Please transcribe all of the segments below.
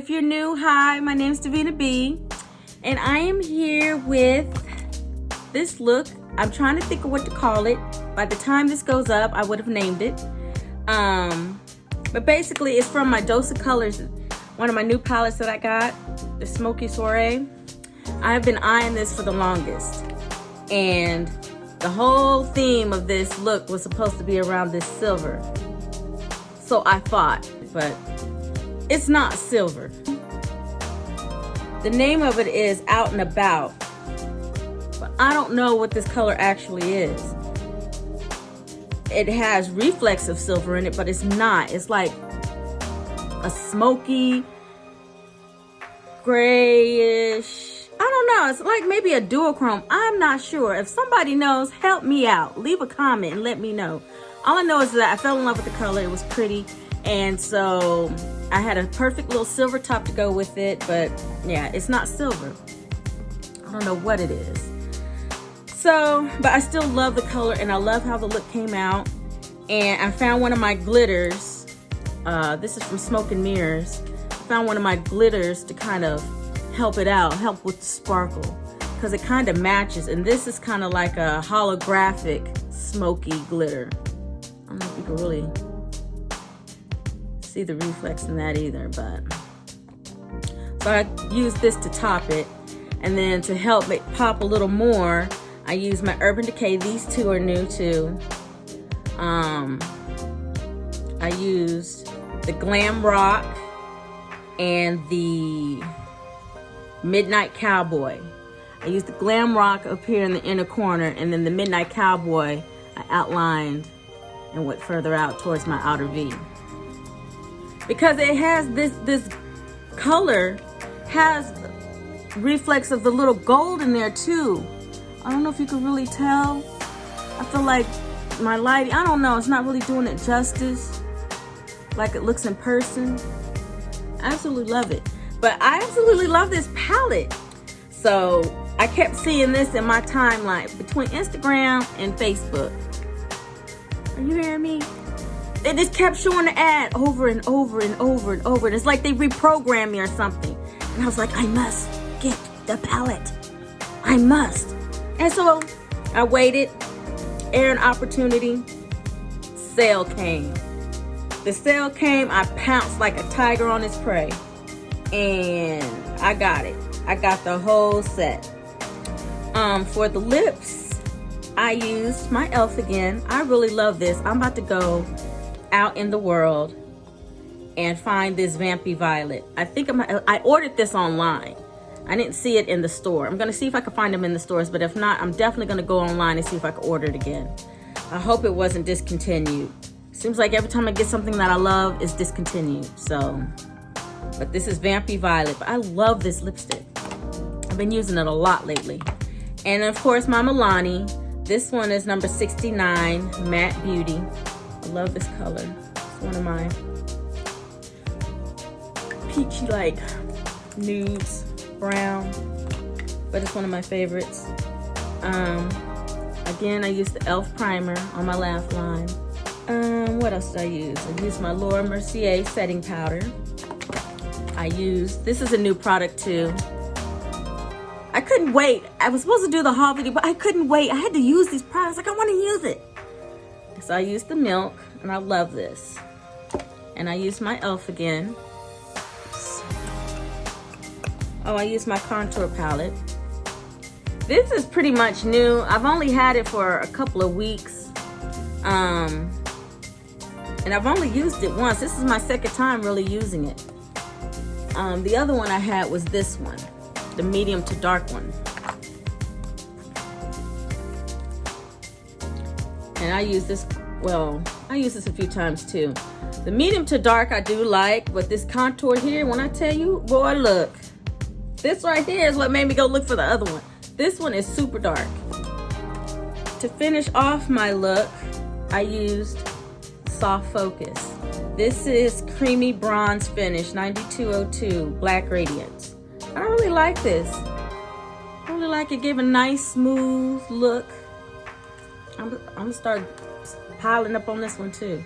If you're new, hi, my name's Davina B, and I am here with this look. I'm trying to think of what to call it. By the time this goes up, I would have named it. But basically, it's from my Dose of Colors, one of my new palettes that I got, the Smokey Soiree. I've been eyeing this for the longest, and the whole theme of this look was supposed to be around this silver. So I thought, but it's not silver. The name of it is Out and About, but I don't know what this color actually is. It has reflex of silver in it, but it's not. It's like a smoky, grayish, I don't know. It's like maybe a DuoChrome. I'm not sure. If somebody knows, help me out. Leave a comment and let me know. All I know is that I fell in love with the color. It was pretty. And so I had a perfect little silver top to go with it. But yeah, it's not silver. I don't know what it is. So, but I still love the color and I love how the look came out. And I found one of my glitters. This is from Smoke and Mirrors. I found one of my glitters to kind of help it out, help with the sparkle, because it kind of matches. And this is kind of like a holographic smoky glitter. I don't know if you can really see the reflex in that either, but so I use this to top it, and then to help it pop a little more, I use my Urban Decay. These two are new too. I used the Glam Rock and the Midnight Cowboy. I used the Glam Rock up here in the inner corner, and then the Midnight Cowboy I outlined and went further out towards my outer V. Because it has this color has reflex of the little gold in there too. I don't know if you can really tell. I feel like my lighting, I don't know, it's not really doing it justice like it looks in person. I absolutely love it. But I absolutely love this palette. So I kept seeing this in my timeline between Instagram and Facebook. Are you hearing me? They just kept showing the ad over and over and over and over. And it's like they reprogrammed me or something. And I was like, I must get the palette. I must. And so I waited. Air and opportunity. Sale came. The sale came. I pounced like a tiger on its prey. And I got it. I got the whole set. For the lips, I used my E.L.F. again. I really love this. I'm about to go out in the world and find this Vampy Violet. I ordered this online. I didn't see it in the store. I'm gonna see if I can find them in the stores, but if not, I'm definitely gonna go online and see if I can order it again. I hope it wasn't discontinued. Seems like every time I get something that I love, it's discontinued. So, but this is Vampy Violet. But I love this lipstick. I've been using it a lot lately. And of course, my Milani. This one is number 69, Matte Beauty. I love this color. It's one of my peachy like nudes, brown, but it's one of my favorites. Again, I used the E.L.F. primer on my laugh line. What else did I use? I used my Laura Mercier setting powder. This is a new product too. I couldn't wait. I was supposed to do the haul video, but I couldn't wait. I had to use these products. Like, I want to use it. So I used the Milk, and I love this. And I used my E.L.F. again. Oh, I used my contour palette. This is pretty much new. I've only had it for a couple of weeks. And I've only used it once. This is my second time really using it. The other one I had was this one, the medium to dark one. And I use this, well, I use this a few times too. The medium to dark I do like, but this contour here, when I tell you, boy, look. This right here is what made me go look for the other one. This one is super dark. To finish off my look, I used Soft Focus. This is Creamy Bronze Finish, 9202, Black Radiance. I don't really like this. I really like it, give a nice smooth look. I'm gonna start piling up on this one too.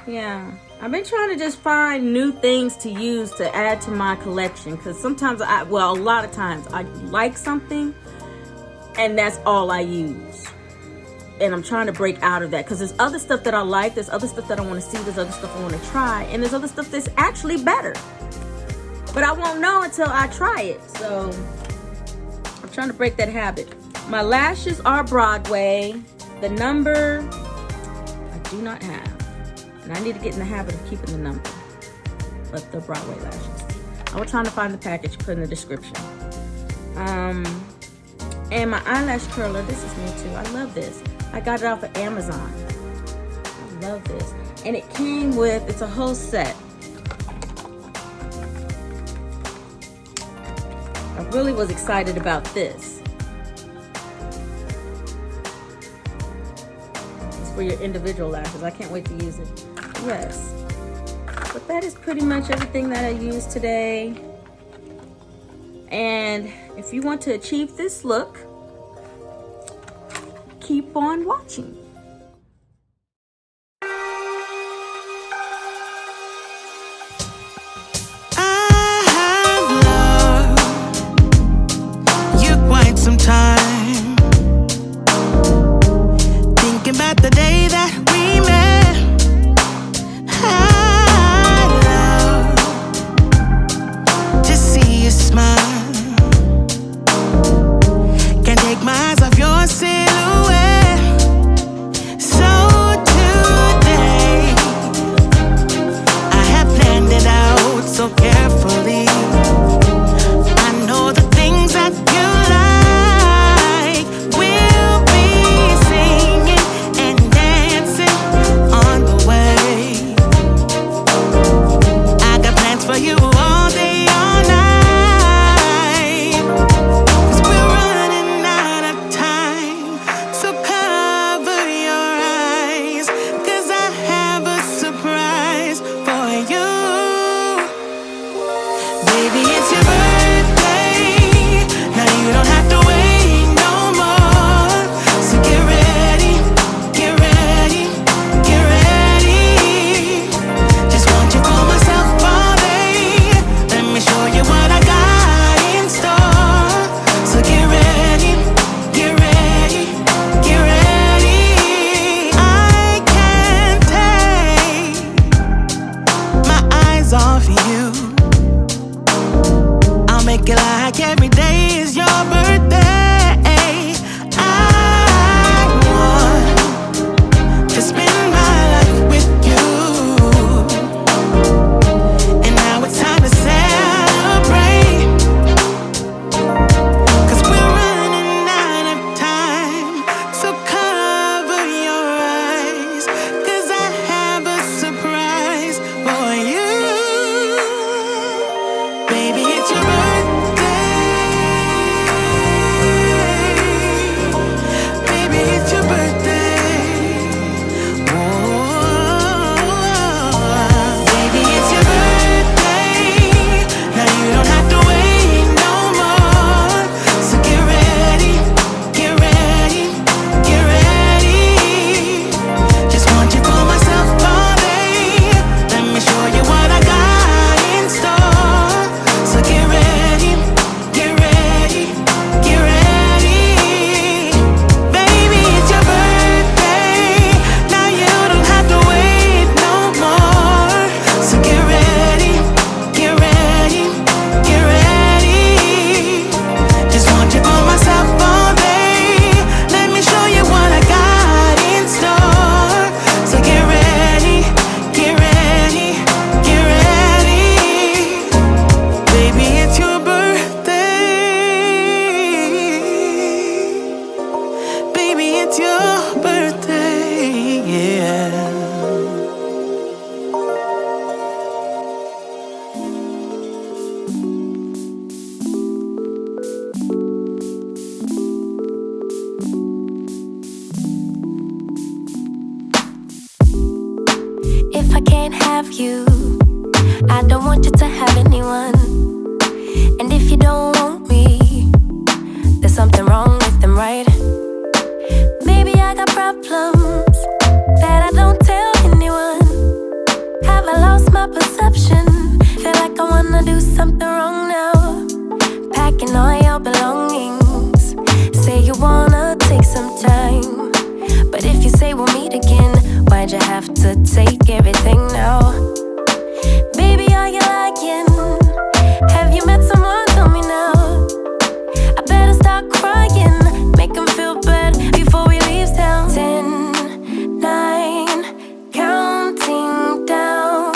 Yeah, I've been trying to just find new things to use to add to my collection, because sometimes a lot of times I like something and that's all I use. And I'm trying to break out of that, because there's other stuff that I like, there's other stuff that I want to see, there's other stuff I want to try, and there's other stuff that's actually better. But I won't know until I try it. So I'm trying to break that habit. My lashes are Broadway. The number I do not have. And I need to get in the habit of keeping the number of the Broadway lashes. I was trying to find the package, put in the description. And my eyelash curler, this is new too. I love this. I got it off of Amazon. I love this. And it came with, it's a whole set. I really was excited about this. It's for your individual lashes. I can't wait to use it. Yes. But that is pretty much everything that I used today. And if you want to achieve this look, keep on watching. Some time thinking about the day that we met. I love to see you smile. Can't take my eyes off your silhouette. So today I have planned it out so carefully. I know the things that you like. For you all day, all night, 'cause we're running out of time. So cover your eyes, 'cause I have a surprise for you. Baby, it's your birthday. Now you don't have to wait no more. So get ready, get ready, get ready. Just want you for myself. Show you what I got in store. So get ready, get ready, get ready. I can't take my eyes off you. I'll make it like every day is your birthday. I want to spend my life with you. And now it's time to say you. I don't want you to have anyone. And if you don't want me, there's something wrong with them, right? Maybe I got problems that I don't tell anyone. Have I Why'd you have to take everything now? Baby, are you lying? Have you met someone? Tell me now. I better start crying, make him feel bad before we leave town. 10, 9, counting down,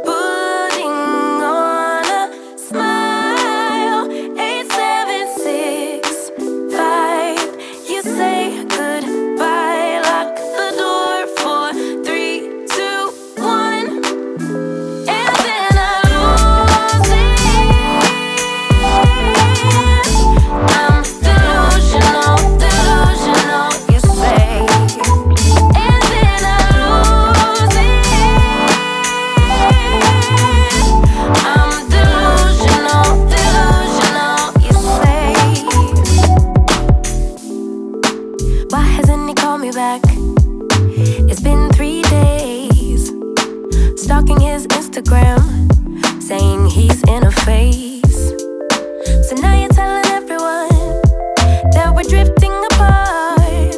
putting on a smile. 8, 7, 6, 5. You say goodbye, lock the door for 3, 2, 1, and then I lose it. I'm delusional, delusional, you say, and then I lose it. I'm delusional, delusional, you say. Why hasn't he called me back? It's been 3 days. Stalking his Instagram, saying he's in a phase. So now you're telling everyone that we're drifting apart.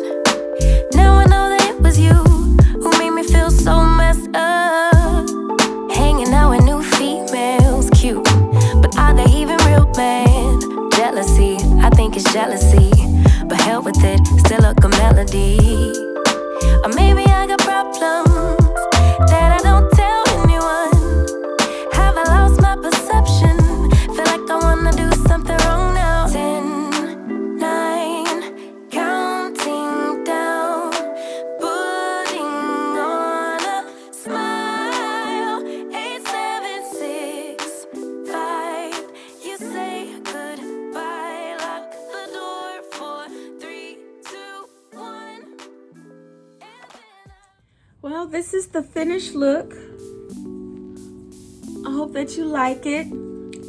Now I know that it was you who made me feel so messed up. Hanging out with new females, cute, but are they even real, man? Jealousy, I think it's jealousy, but hell with it, still like a melody. Or maybe I got problems that I don't tell anyone. Have I lost my perception? Feel like I wanna do something wrong now. 10, 9, counting down, putting on a smile. 8, 7, 6, 5. You say goodbye, lock the door for 3, 2, 1. Well, this is the finished look. I hope that you like it.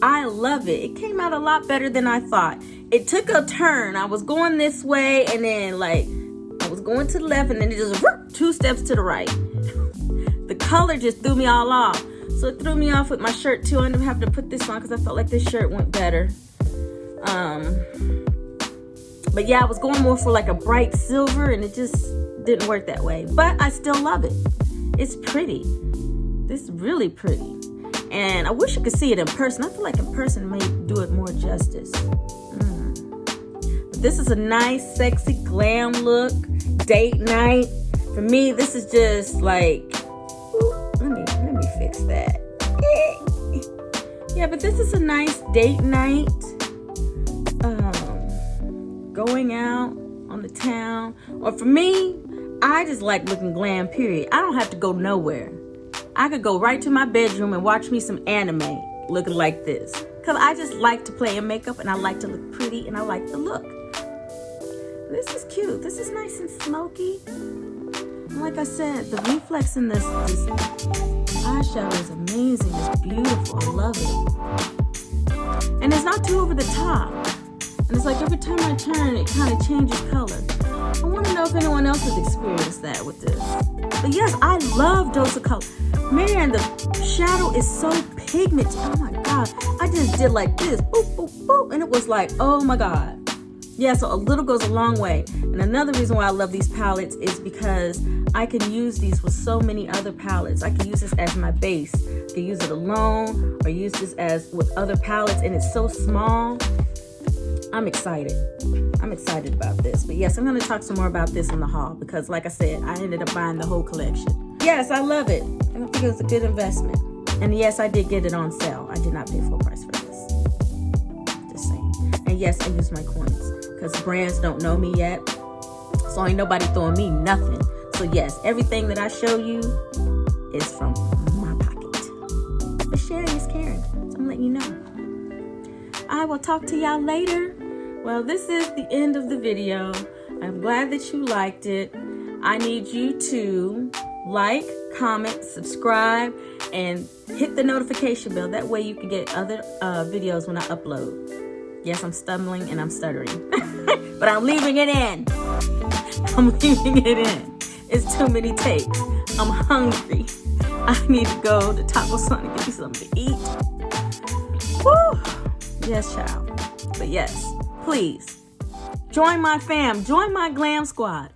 I love it. It came out a lot better than I thought. It took a turn. I was going this way and then like I was going to the left and then it just 2 steps to the right. The color just threw me all off. So it threw me off with my shirt too. I ended up having to put this on because I felt like this shirt went better. But yeah, I was going more for like a bright silver and it just didn't work that way. But I still love it. It's pretty. It's really pretty. And I wish you could see it in person. I feel like in person may do it more justice. But this is a nice, sexy, glam look. Date night. For me, this is just like, let me fix that. Yeah, but this is a nice date night. Going out on the town. Or for me, I just like looking glam, period. I don't have to go nowhere. I could go right to my bedroom and watch me some anime looking like this. Because I just like to play in makeup and I like to look pretty and I like the look. This is cute. This is nice and smoky. And like I said, the reflex in this eyeshadow is amazing. It's beautiful. I love it. And it's not too over the top. And it's like every time I turn, it kind of changes color. I want to know if anyone else has experienced that with this. But yes, I love Dose of Color. Man, the shadow is so pigmented. Oh my God. I just did like this. Boop, boop, boop. And it was like, oh my God. Yeah, so a little goes a long way. And another reason why I love these palettes is because I can use these with so many other palettes. I can use this as my base. I can use it alone or use this as with other palettes. And it's so small. I'm excited. I'm excited about this. But yes, I'm going to talk some more about this in the haul because like I said, I ended up buying the whole collection. Yes, I love it. I think it was a good investment. And yes, I did get it on sale. I did not pay full price for this. Just saying. And yes, I use my coins because brands don't know me yet. So ain't nobody throwing me nothing. So yes, everything that I show you is from my pocket. But sharing is caring. So I'm letting you know. I will talk to y'all later. Well, this is the end of the video. I'm glad that you liked it. I need you to like, comment, subscribe, and hit the notification bell. That way you can get other videos when I upload. Yes, I'm stumbling and I'm stuttering. But I'm leaving it in. I'm leaving it in. It's too many takes. I'm hungry. I need to go to Taco Sun and get me something to eat. Woo! Yes, child. But yes, please, join my fam. Join my glam squad.